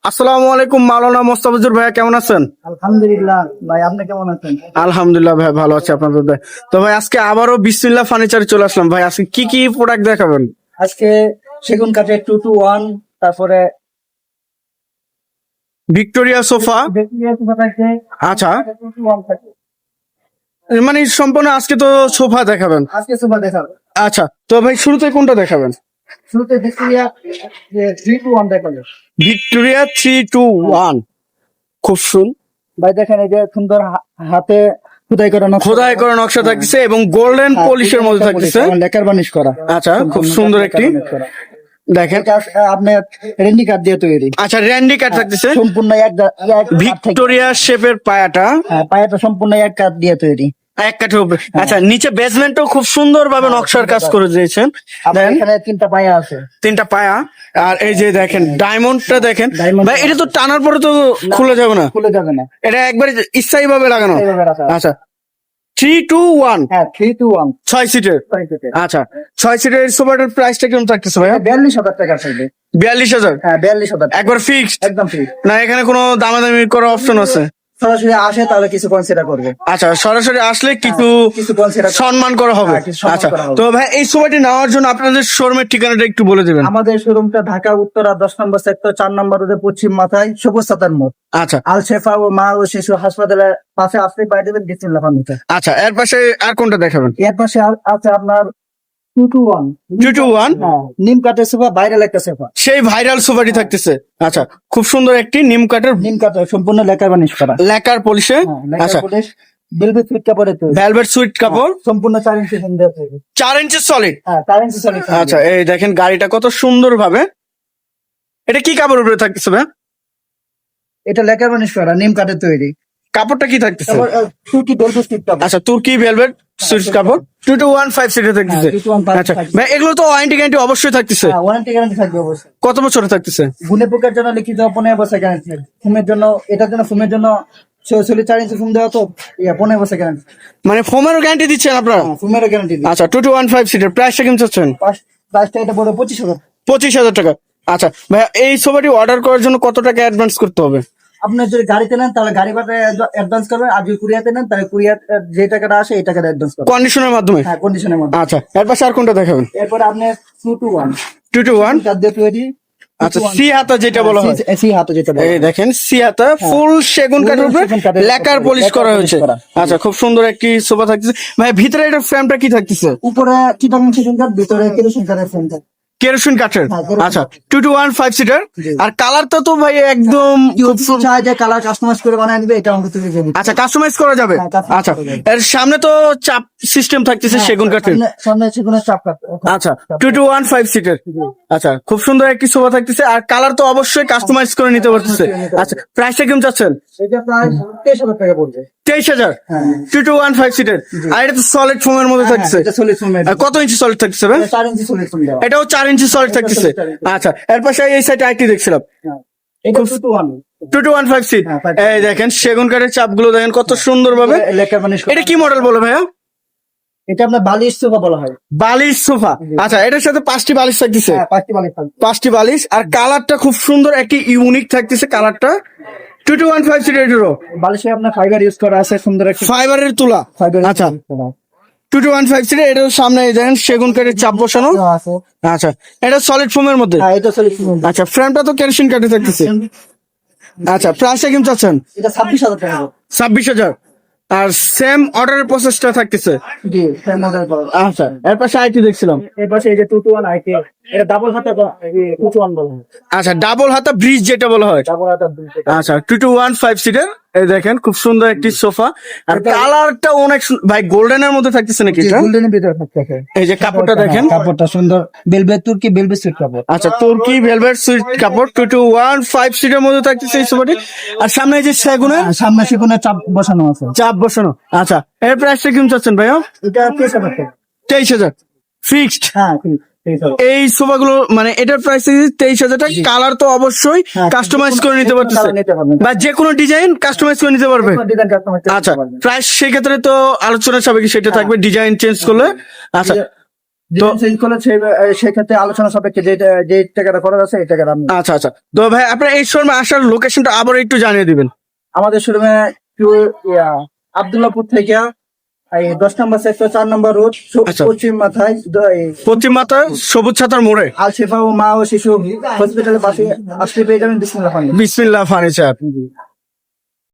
আসসালামু আলাইকুম, মাওলানা মোস্তাফিজুর ভাইয়া, কেমন আছেন? আলহামদুলিল্লাহ ভাই, আপনি কেমন আছেন? আলহামদুলিল্লাহ ভাই, ভালো আছে আপনাদের দয়ায়। তো ভাই আজকে আবারও বিসমিল্লাহ ফার্নিচারে চলে আসলাম। ভাই আজকে কি কি প্রোডাক্ট দেখাবেন? আজকে সেগুন কাঠের 2-1, তারপরে ভিক্টোরিয়া সোফা। ভিক্টোরিয়া সোফা থাকছে। আচ্ছা, 2-1 থাকছে। মানে সম্পূর্ণ আজকে তো সোফা দেখাবেন। আজকে সোফা দেখাবো। আচ্ছা, তো ভাই শুরুতে কোনটা দেখাবেন? শুরুতে ভিক্টোরিয়া 3-1 দেখাবো। ভিক্টোরিয়া 3-2-1, খুব সুন্দর। ভাই দেখেন, এই যে সুন্দর হাতে খোদাই করা নকশা। খোদাই করা নকশা থাকতেছে এবং গোল্ডেন পলিশের মধ্যে থাকতেছে। লেকার বানিশ করা। আচ্ছা, খুব সুন্দর একটি দেখেন। এটা আপনার রেন্ডি কাঠ দিয়ে তৈরি। আচ্ছা, র্যান্ডি কাঠ থাকতেছে। সম্পূর্ণ এক ভিক্টোরিয়া শেপের পায়াটা, হ্যাঁ, পায়াটা সম্পূর্ণ এক কাঠ দিয়ে তৈরি। এক কাঠের উপরে। আচ্ছা, নিচে বেসমেন্টও খুব সুন্দর ভাবে নকশার কাজ করে দিয়েছেন। আপনার দেখেন, এখানে 3টা পায়া আছে। 3টা পায়া। আর এই যে দেখেন ডায়মন্ডটা দেখেন Diamond ভাই, এটা তো টানার পরে তো খুলে যাবে না, খুলে যাবে না, এটা একবারে স্থায়ী ভাবে লাগানো। এইভাবে রাখা আছে। আচ্ছা, 3-2-1, হ্যাঁ, 3-1 6 সিটের। আচ্ছা, 6 সিটের সোফাটার প্রাইসটা কেমন থাকতেছে ভাইয়া? 42,000 টাকা থাকবে। 42,000 হ্যাঁ, 42,000 একবার ফিক্সড? একদম ফ্রি। না এখানে কোনো দামাদামি করার অপশন আছে? সরাসরি আসে তাহলে কিছু কনসিডার করবো। আচ্ছা, সরাসরি আসলে কিছু কিছু কনসিডার সম্মান করা হবে। হ্যাঁ, কিছু সম্মান আচ্ছা, করা হবে। তো ভাই এই সোফাটি নেওয়ার জন্য আপনাদের শোরুমের ঠিকানাটা একটু বলে দেবেন। আমাদের শোরুমটা ঢাকা উত্তরা 10 নম্বর সেক্টর 4 নম্বর রোডে পশ্চিম মাথায় সবুজ সাতার মোড়, আচ্ছা আল শেফা ও মা ও শিশু হাসপাতালের পাশে আসলে পাই দেবেন বিসমিল্লাহ ফার্নিচার। আচ্ছা, এর পাশে আর কোনটা দেখাবেন? এর পাশে আছে আপনার 2-1 2-2-1, হ্যাঁ, নিম কাঠের সোফা, ভাইরাল একটা সোফা। সেই ভাইরাল সোফাটি থাকতেছে। আচ্ছা, খুব সুন্দর একটি নিম কাঠের নিম কাঠের সম্পূর্ণ লেকার বানিশ করা। লেকার পলিশে। হ্যাঁ, লেকার আচ্ছা, পলিশ বেলভেট সুইট কাপড়ের তৈরি। ভেলভেট সুইট কাপড়, সম্পূর্ণ 4 ইঞ্চি ফোম দেওয়া তৈরি। 4 ইঞ্চি সলিড। হ্যাঁ, 4 ইঞ্চি সলিড। আচ্ছা, এই দেখেন গাড়িটা কত সুন্দর ভাবে। এটা কি কাপড়ের উপরে থাকতেছে ভাই? এটা লেকার বানিশ করা নিম কাঠের তৈরি। কাপড়টা কি থাকতেছে? তারপর তুর্কি বেলভেট সুইট কাপড়। আচ্ছা, তুর্কি ভেলভেট সুইট কাপড়। 2-1 5 সিটে থাকতেছে। হ্যাঁ, 2-1 5 আচ্ছা থাকবে। ভাই, এগুলো তো ওয়ারেন্টি গ্যারান্টি অবশ্যই থাকতেছে। হ্যাঁ, ওয়ারেন্টি গ্যারান্টি থাকবে অবশ্যই। কত বছরে থাকতেছে? গুনে পোকার জন্য লিখিত 15 বছর গ্যারান্টি থাকবে। ফুমের জন্য, এটার জন্য ফুমের জন্য 4 ইঞ্চি ফুম দেওয়া তো 15 বছর গ্যারান্টি। মানে ফোমেরও গ্যারান্টি দিচ্ছেন আপনারা? ফুমেরও গ্যারান্টি দিই। আচ্ছা, 2-1 5 সিটের প্রাইসটা কেমন চাচ্ছেন? প্রাইসটা এটা বড় 25,000। 25,000 টাকা। আচ্ছা ভাইয়া, এই সোফাটি অর্ডার করার জন্য কত টাকা অ্যাডভান্স করতে হবে? আপনি যদি গাড়িতে নেন তাহলে গাড়ি ভাড়া অ্যাডভান্স করবেন, আর যদি কুরিয়াতে নেন তাহলে কুরিয়ার যে টাকাটা আসে এই টাকাটা অ্যাডভান্স করবেন। কন্ডিশনের মাধ্যমে? হ্যাঁ, কন্ডিশনের মধ্যে। আচ্ছা, এর পাশে আর কোনটা দেখাবেন? এরপরে আপনি 2-1 2-1, কাঠ দিয়ে তৈরি। আচ্ছা, সি হাতা যেটা বলা হয়। এসি হাতে যেটা বলে। এই দেখেন সি হাতা, ফুল সেগুন কাঠের উপরে সেগুন কাঠের লেকার উপরে পলিশ লেকার করা পলিশ হয়েছে। করা। আচ্ছা, খুব সুন্দর একটি সোফা থাকতেছে ভাই। ভিতরে এটার ফ্রেমটা কি থাকতেছে? উপরে চিটাং সেগুন কাঠ, ভিতরে কেরোসিন কাঠের ফ্রেম থাকে। কেরোসিন কাঠের। হ্যাঁ, কেরোসিন আচ্ছা, কাঠের। 2-1 5 সিটার। জি। আর কালারটা তো ভাই একদম খুব সুন্দর। চাই যে কালার কাস্টমাইজ করে বানায় দিবে, এটা আমাকে তুমি জেনে। আচ্ছা, কাস্টমাইজ করা যাবে। হ্যাঁ, customize আচ্ছা, করা যাবে। এর সামনে তো চাপ সিস্টেম থাকতেছে সেগুন কাঠের। সামনে সেগুনের চাপ কাঠ। আচ্ছা, 2-1 5 সিটের। আচ্ছা, খুব সুন্দর একটি সোফা থাকতেছে। আর কালার তো অবশ্যই কাস্টমাইজ করে নিতে পারতেছে। আচ্ছা, প্রাইসটা কেমন চাচ্ছেন? এটা প্রায় 23,000 টাকা পড়বে। 23,000, হ্যাঁ। 2-1 5 সিটের। আর এটা তো সলিড ফোমের মধ্যে থাকতেছে। এটা solid foam এর। আর কত ইঞ্চি সলিড থাকতেছে ভাই? 4 ইঞ্চি solid foam দেওয়া। এটাও 4 ইঞ্চি সলিড থাকতেছে। solid foam। আচ্ছা, এর পাশে এই সাইডে আইটি দেখছিলাম হ্যাঁ। এটা 2-1 2-1 5 সিট। হ্যাঁ, 5 এই দেখেন সেগুন কাঠের চাপগুলো দেখেন কত সুন্দর ভাবে। লেকার বানিশ করা। এটা কি মডেল বলে ভাইয়া? এটা আপনার বালিশ সোফা বলা হয়। বালিশ সোফা। আচ্ছা, এটার সাথে 5টি বালিশ থাকতেছে। হ্যাঁ, 5টি বালিশ থাকবে। 5টি বালিশ। আর কালারটা খুব সুন্দর একটি ইউনিক থাকতেছে কালারটা। 2-1 5 সিট এটারও বালিশে আপনার ফাইবার ইউজ করা আছে, সুন্দর একটা ফাইবারের তুলা। ফাইবার। আচ্ছা, 2-1 5 সিট এটার সামনে এই দেখেন সেগুন কাঠের চাপ বসানো। আছে। আচ্ছা, এটা সলিড ফোমের মধ্যে। হ্যাঁ, এটা solid foam। আচ্ছা, ফ্রেমটা তো কেরোসিন কাঠে থাকতেছে। আচ্ছা, প্রাইসটা কেমন চাচ্ছেন? এটা 26,000 টাকা। 26,000। আর সেম অর্ডারের প্রসেসটা থাকতেছে। জি, সেম মডেল পাওয়া। আচ্ছা, এর পাশে আইটি দেখছিলাম। এর পাশে এই যে 2-1 আইটি, এটা ডাবল হাতে 2-1 বলা হয়। আচ্ছা, ডাবল হাতা ব্রিজ যেটা বলা হয়। ডাবল হাতে 2 আচ্ছা, 2-1 5 সিটের। এই দেখেন খুব সুন্দর একটি সোফা। আর কালারটা অনেক ভাই গোল্ডেনের মধ্যে থাকতেছে নাকি এটা? গোল্ডেনের ভিতরে থাকে। এই যে কাপড়টা দেখেন। কাপড়টা সুন্দর বেলভেট, তুর্কি বেলভেট সুইট কাপড়। আচ্ছা, তুর্কি ভেলভেট সুইট কাপড়। 2-1 5 সিটের মধ্যে থাকতেছে এই সোফাটি। আর সামনে এই যে সেগুনের সামনে সেগুনের চাপ বসানো আছে। চাপ বসানো। আচ্ছা, এর প্রাইসটা কেমন চাচ্ছেন ভাইয়া? এটা 23,000 টাকা। 23,000 ফিক্সড। হ্যাঁ, ঠিক 23,000। এই সোফাগুলো মানে এটার প্রাইস 23,000 টাকা। কালার তো অবশ্যই হ্যাঁ, কাস্টমাইজ করে নিতে পারতেছে, কালার নিতে পারবেন। বা যে কোনো ডিজাইন কাস্টমাইজ করে নিতে পারবে। ডিজাইন কাস্টমাইজ করতে আচ্ছা, পারবেন। প্রাইস সেক্ষেত্রে তো আলোচনা সাপেক্ষে সেটা থাকবে ডিজাইন চেঞ্জ করলে। আচ্ছা, চেঞ্জ করলে সেক্ষেত্রে আলোচনা সাপেক্ষে যে টাকাটা খরচ আছে এই টাকাটা আমি আচ্ছা আচ্ছা, তো ভাই আপনার এই শোরুমে আসার লোকেশনটা আবার একটু জানিয়ে দিবেন। আমাদের শোরুমে আব্দুল্লাহপুর থেকে এই 10 নম্বর সেক্টর 4 নম্বর রোড আচ্ছা। পশ্চিম মাথায় পশ্চিম মাথা সবুজ ছাতার মোড়ে আল শেফা ও মা ও শিশু হসপিটালের পাশে আসলে পেয়ে যাবেন বিসমিল্লাহ খান। বিসমিল্লাহ ফার্নিচার।